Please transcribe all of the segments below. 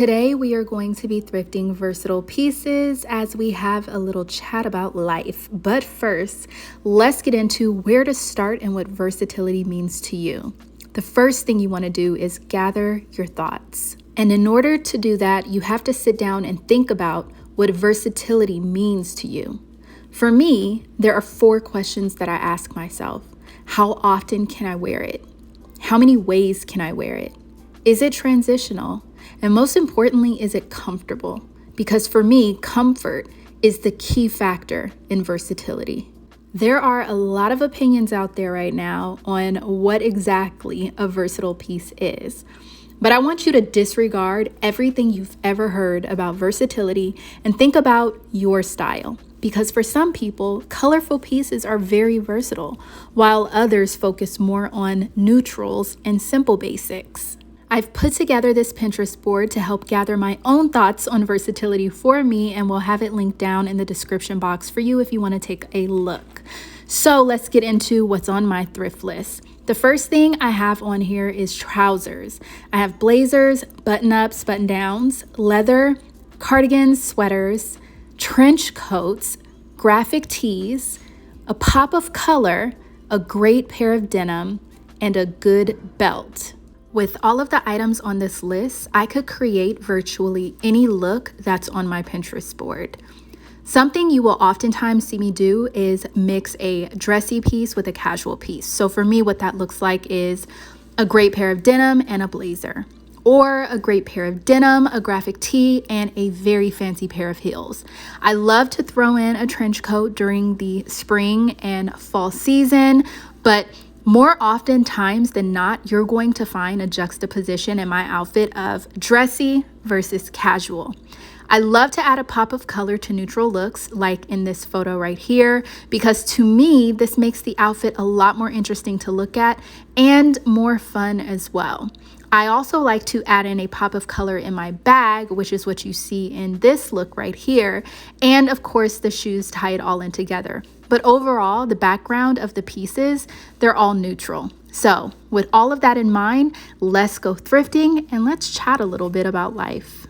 Today we are going to be thrifting versatile pieces as we have a little chat about life. But first, let's get into where to start and what versatility means to you. The first thing you want to do is gather your thoughts. And in order to do that, you have to sit down and think about what versatility means to you. For me, there are 4 questions that I ask myself. How often can I wear it? How many ways can I wear it? Is it transitional? And most importantly, is it comfortable? Because for me, comfort is the key factor in versatility. There are a lot of opinions out there right now on what exactly a versatile piece is. But I want you to disregard everything you've ever heard about versatility and think about your style. Because for some people, colorful pieces are very versatile, while others focus more on neutrals and simple basics. I've put together this Pinterest board to help gather my own thoughts on versatility for me, and we'll have it linked down in the description box for you if you want to take a look. So let's get into what's on my thrift list. The first thing I have on here is trousers. I have blazers, button-ups, button-downs, leather, cardigans, sweaters, trench coats, graphic tees, a pop of color, a great pair of denim, and a good belt. With all of the items on this list, I could create virtually any look that's on my Pinterest board. Something you will oftentimes see me do is mix a dressy piece with a casual piece. So for me, what that looks like is a great pair of denim and a blazer, or a great pair of denim, a graphic tee, and a very fancy pair of heels. I love to throw in a trench coat during the spring and fall season, but more often times than not, you're going to find a juxtaposition in my outfit of dressy versus casual. I love to add a pop of color to neutral looks, like in this photo right here, because to me, this makes the outfit a lot more interesting to look at and more fun as well. I also like to add in a pop of color in my bag, which is what you see in this look right here. And of course, the shoes tie it all in together. But overall, the background of the pieces, they're all neutral. So with all of that in mind, let's go thrifting and let's chat a little bit about life.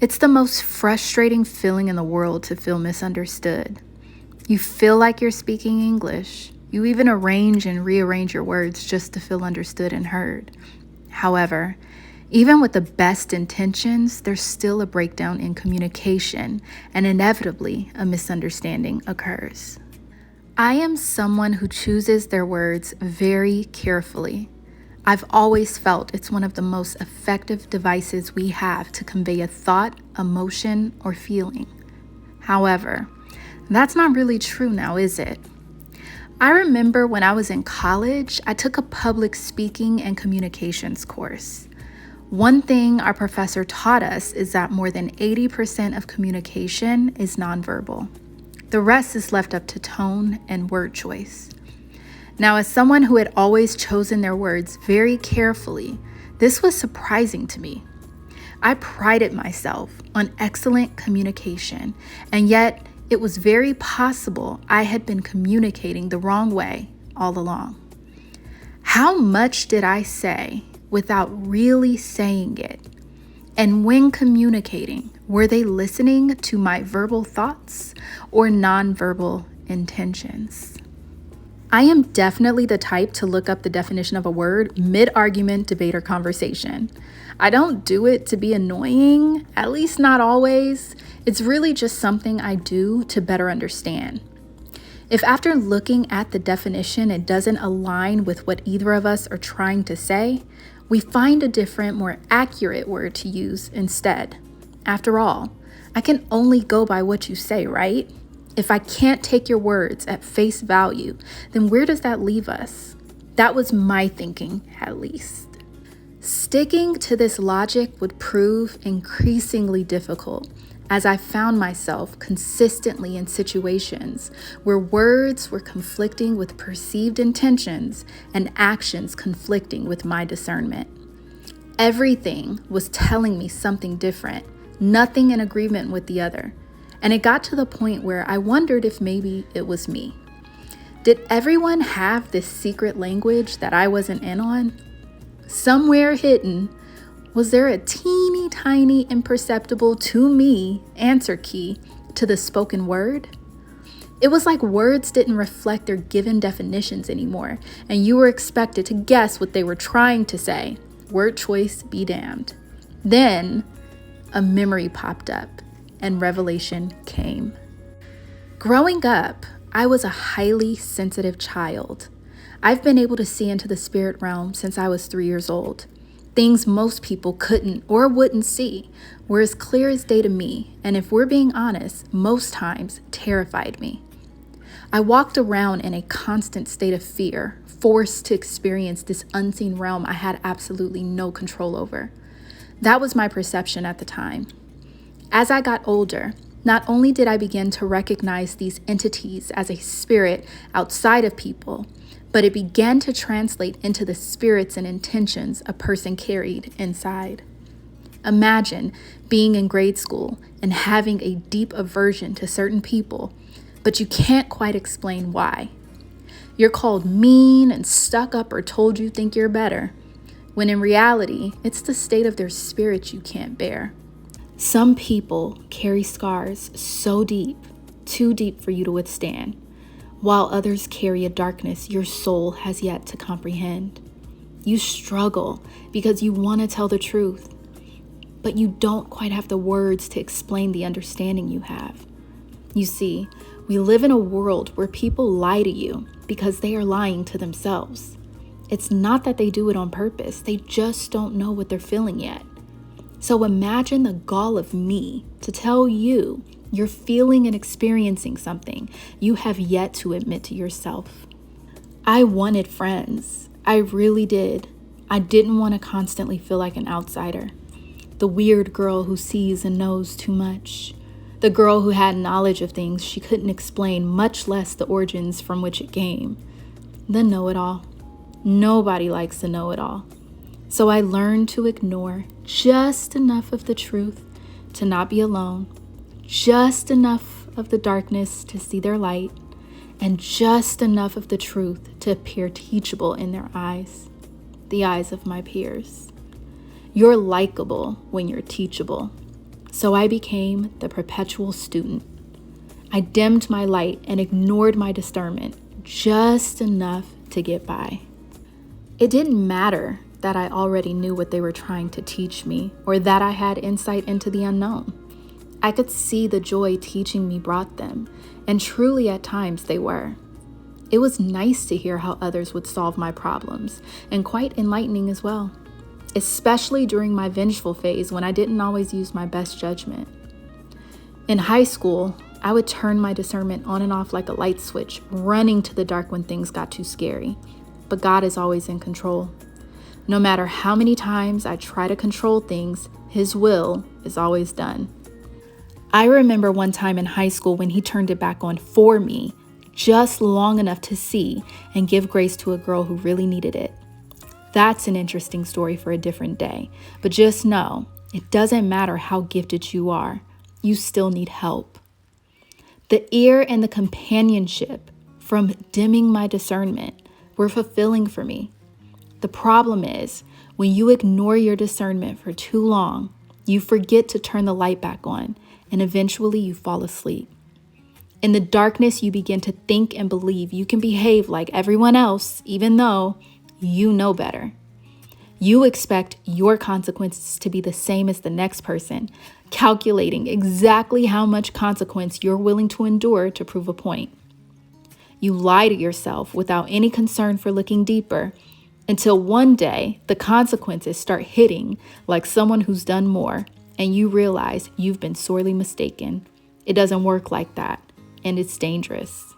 It's the most frustrating feeling in the world to feel misunderstood. You feel like you're speaking English. You even arrange and rearrange your words just to feel understood and heard. However, even with the best intentions, there's still a breakdown in communication, and inevitably a misunderstanding occurs. I am someone who chooses their words very carefully. I've always felt it's one of the most effective devices we have to convey a thought, emotion, or feeling. However, that's not really true now, is it? I remember when I was in college, I took a public speaking and communications course. One thing our professor taught us is that more than 80% of communication is nonverbal. The rest is left up to tone and word choice. Now, as someone who had always chosen their words very carefully, this was surprising to me. I prided myself on excellent communication, and yet it was very possible I had been communicating the wrong way all along. How much did I say without really saying it? And when communicating, were they listening to my verbal thoughts or nonverbal intentions? I am definitely the type to look up the definition of a word mid-argument, debate, or conversation. I don't do it to be annoying, at least not always. It's really just something I do to better understand. If after looking at the definition, it doesn't align with what either of us are trying to say, we find a different, more accurate word to use instead. After all, I can only go by what you say, right? If I can't take your words at face value, then where does that leave us? That was my thinking, at least. Sticking to this logic would prove increasingly difficult, as I found myself consistently in situations where words were conflicting with perceived intentions and actions conflicting with my discernment. Everything was telling me something different, nothing in agreement with the other. And it got to the point where I wondered if maybe it was me. Did everyone have this secret language that I wasn't in on? Somewhere hidden, was there a teeny tiny imperceptible to me answer key to the spoken word? It was like words didn't reflect their given definitions anymore, and you were expected to guess what they were trying to say. Word choice be damned. Then a memory popped up and revelation came. Growing up, I was a highly sensitive child. I've been able to see into the spirit realm since I was 3 years old. Things most people couldn't or wouldn't see were as clear as day to me, and if we're being honest, most times terrified me. I walked around in a constant state of fear, forced to experience this unseen realm I had absolutely no control over. That was my perception at the time. As I got older, not only did I begin to recognize these entities as a spirit outside of people, but it began to translate into the spirits and intentions a person carried inside. Imagine being in grade school and having a deep aversion to certain people, but you can't quite explain why. You're called mean and stuck up or told you think you're better, when in reality, it's the state of their spirit you can't bear. Some people carry scars so deep, too deep for you to withstand, while others carry a darkness your soul has yet to comprehend. You struggle because you want to tell the truth, but you don't quite have the words to explain the understanding you have. You see, we live in a world where people lie to you because they are lying to themselves. It's not that they do it on purpose, they just don't know what they're feeling yet. So imagine the gall of me to tell you you're feeling and experiencing something you have yet to admit to yourself. I wanted friends. I really did. I didn't want to constantly feel like an outsider. The weird girl who sees and knows too much. The girl who had knowledge of things she couldn't explain, much less the origins from which it came. The know-it-all. Nobody likes the know-it-all. So I learned to ignore just enough of the truth to not be alone, just enough of the darkness to see their light, and just enough of the truth to appear teachable in their eyes, the eyes of my peers. You're likable when you're teachable. So I became the perpetual student. I dimmed my light and ignored my discernment just enough to get by. It didn't matter that I already knew what they were trying to teach me or that I had insight into the unknown. I could see the joy teaching me brought them, and truly at times they were. It was nice to hear how others would solve my problems, and quite enlightening as well, especially during my vengeful phase when I didn't always use my best judgment. In high school, I would turn my discernment on and off like a light switch, running to the dark when things got too scary. But God is always in control. No matter how many times I try to control things, His will is always done. I remember one time in high school when He turned it back on for me, just long enough to see and give grace to a girl who really needed it. That's an interesting story for a different day, but just know, it doesn't matter how gifted you are, you still need help. The ear and the companionship from dimming my discernment were fulfilling for me. The problem is, when you ignore your discernment for too long, you forget to turn the light back on, and eventually you fall asleep. In the darkness, you begin to think and believe you can behave like everyone else, even though you know better. You expect your consequences to be the same as the next person, calculating exactly how much consequence you're willing to endure to prove a point. You lie to yourself without any concern for looking deeper, until one day the consequences start hitting like someone who's done more, and you realize you've been sorely mistaken. It doesn't work like that, and it's dangerous.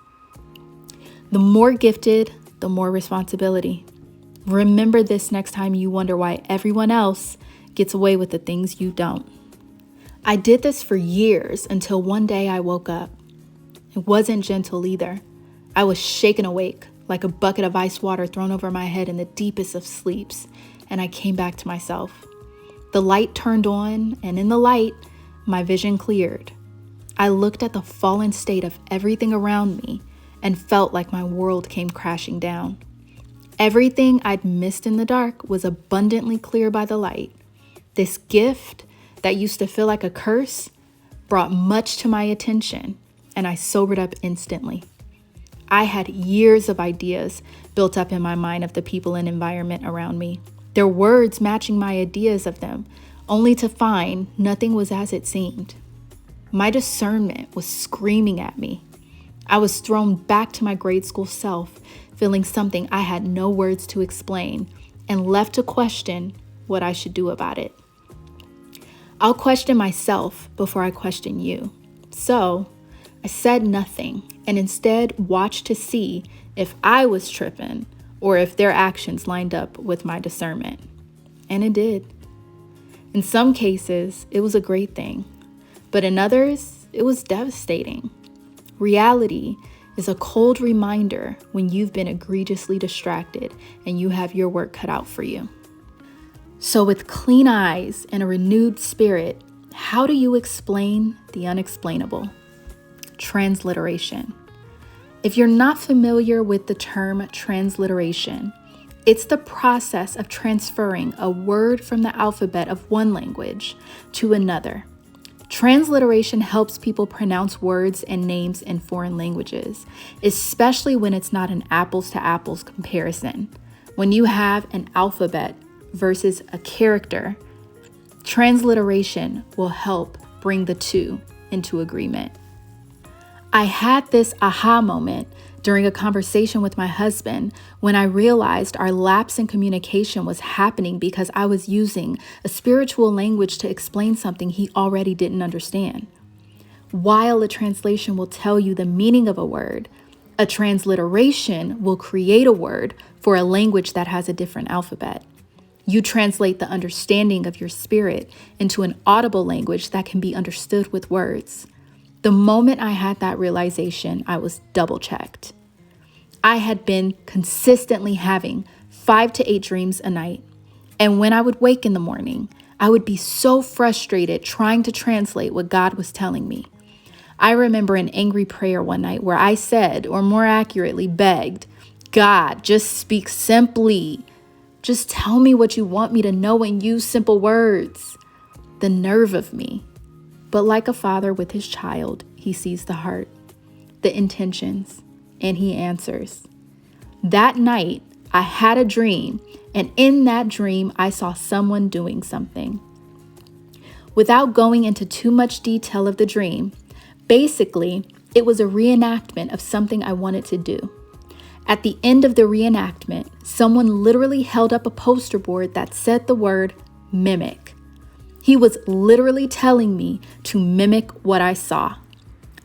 The more gifted, the more responsibility. Remember this next time you wonder why everyone else gets away with the things you don't. I did this for years until one day I woke up. It wasn't gentle either. I was shaken awake, like a bucket of ice water thrown over my head in the deepest of sleeps, and I came back to myself. The light turned on, and in the light, my vision cleared. I looked at the fallen state of everything around me and felt like my world came crashing down. Everything I'd missed in the dark was abundantly clear by the light. This gift that used to feel like a curse brought much to my attention, and I sobered up instantly. I had years of ideas built up in my mind of the people and environment around me, their words matching my ideas of them, only to find nothing was as it seemed. My discernment was screaming at me. I was thrown back to my grade school self, feeling something I had no words to explain, and left to question what I should do about it. I'll question myself before I question you. So I said nothing and instead watched to see if I was tripping or if their actions lined up with my discernment. And it did. In some cases, it was a great thing, but in others, it was devastating. Reality is a cold reminder when you've been egregiously distracted and you have your work cut out for you. So with clean eyes and a renewed spirit, how do you explain the unexplainable? Transliteration. If you're not familiar with the term transliteration, it's the process of transferring a word from the alphabet of one language to another. Transliteration helps people pronounce words and names in foreign languages, especially when it's not an apples to apples comparison. When you have an alphabet versus a character, transliteration will help bring the two into agreement. I had this aha moment during a conversation with my husband when I realized our lapse in communication was happening because I was using a spiritual language to explain something he already didn't understand. While a translation will tell you the meaning of a word, a transliteration will create a word for a language that has a different alphabet. You translate the understanding of your spirit into an audible language that can be understood with words. The moment I had that realization, I was double-checked. I had been consistently having 5 to 8 dreams a night. And when I would wake in the morning, I would be so frustrated trying to translate what God was telling me. I remember an angry prayer one night where I said, or more accurately, begged, God, just speak simply. Just tell me what you want me to know and use simple words. The nerve of me. But like a father with his child, he sees the heart, the intentions, and he answers. That night, I had a dream, and in that dream, I saw someone doing something. Without going into too much detail of the dream, basically, it was a reenactment of something I wanted to do. At the end of the reenactment, someone literally held up a poster board that said the word mimic. He was literally telling me to mimic what I saw.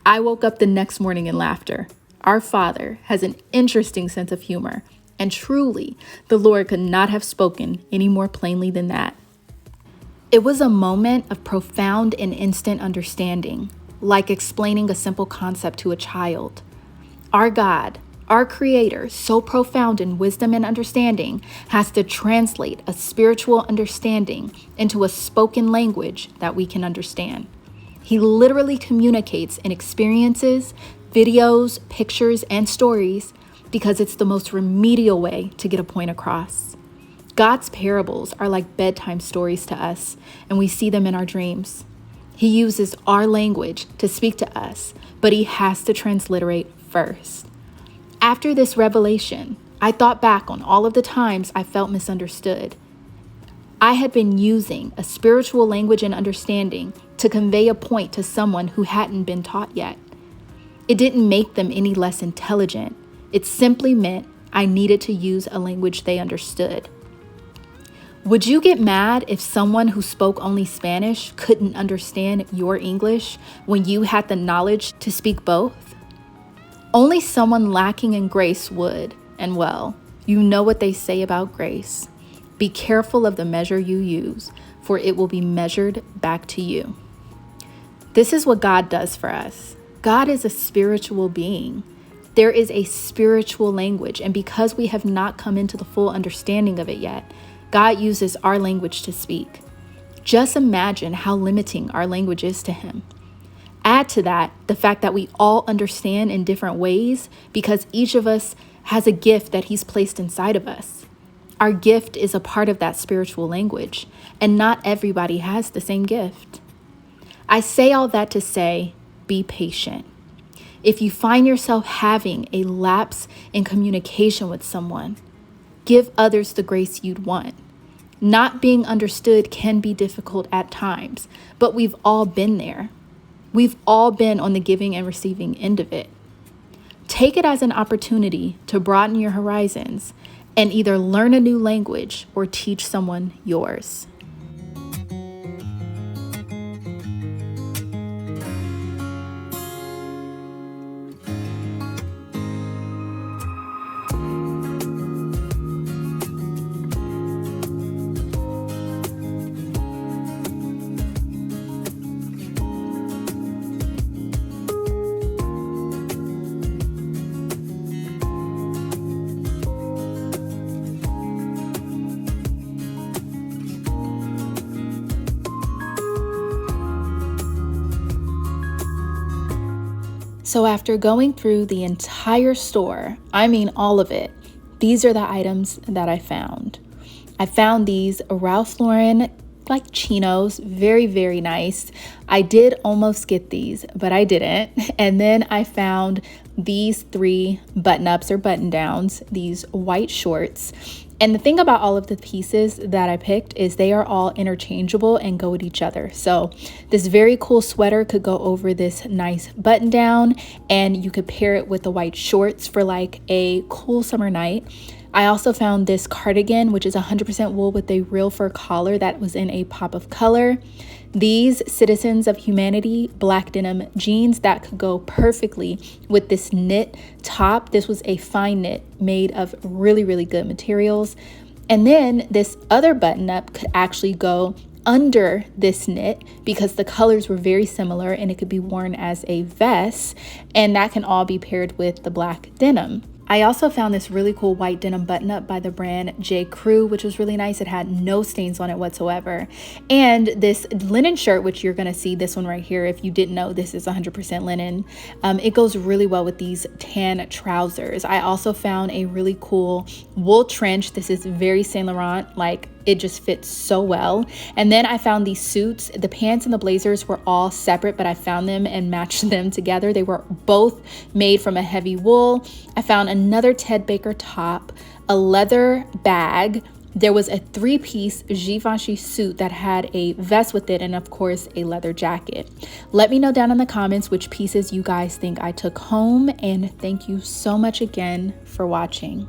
I woke up the next morning in laughter. Our Father has an interesting sense of humor, and truly, the Lord could not have spoken any more plainly than that. It was a moment of profound and instant understanding, like explaining a simple concept to a child. Our God, our Creator, so profound in wisdom and understanding, has to translate a spiritual understanding into a spoken language that we can understand. He literally communicates in experiences, videos, pictures, and stories because it's the most remedial way to get a point across. God's parables are like bedtime stories to us, and we see them in our dreams. He uses our language to speak to us, but he has to transliterate first. After this revelation, I thought back on all of the times I felt misunderstood. I had been using a spiritual language and understanding to convey a point to someone who hadn't been taught yet. It didn't make them any less intelligent. It simply meant I needed to use a language they understood. Would you get mad if someone who spoke only Spanish couldn't understand your English when you had the knowledge to speak both? Only someone lacking in grace would, and well, you know what they say about grace. Be careful of the measure you use, for it will be measured back to you. This is what God does for us. God is a spiritual being. There is a spiritual language, and because we have not come into the full understanding of it yet, God uses our language to speak. Just imagine how limiting our language is to him. Add to that the fact that we all understand in different ways because each of us has a gift that He's placed inside of us. Our gift is a part of that spiritual language, and not everybody has the same gift. I say all that to say, be patient. If you find yourself having a lapse in communication with someone, give others the grace you'd want. Not being understood can be difficult at times, but we've all been there. We've all been on the giving and receiving end of it. Take it as an opportunity to broaden your horizons and either learn a new language or teach someone yours. So after going through the entire store, I mean all of it, these are the items that I found. I found these Ralph Lauren like chinos, very, very nice. I did almost get these, but I didn't. And then I found these 3 button-ups or button-downs, these white shorts. And the thing about all of the pieces that I picked is they are all interchangeable and go with each other. So this very cool sweater could go over this nice button down, and you could pair it with the white shorts for like a cool summer night. I also found this cardigan, which is 100% wool with a real fur collar that was in a pop of color. These Citizens of Humanity black denim jeans that could go perfectly with this knit top. This was a fine knit made of really, really good materials. And then this other button up could actually go under this knit because the colors were very similar and it could be worn as a vest, and that can all be paired with the black denim. I also found this really cool white denim button up by the brand J. Crew, which was really nice. It had no stains on it whatsoever. And this linen shirt, which you're gonna see this one right here. If you didn't know, this is 100% linen. It goes really well with these tan trousers. I also found a really cool wool trench. This is very Saint Laurent, like it just fits so well. And then I found these suits. The pants and the blazers were all separate, but I found them and matched them together. They were both made from a heavy wool. I found another Ted Baker top, a leather bag. There was a 3-piece Givenchy suit that had a vest with it, and of course a leather jacket. Let me know down in the comments which pieces you guys think I took home, and thank you so much again for watching.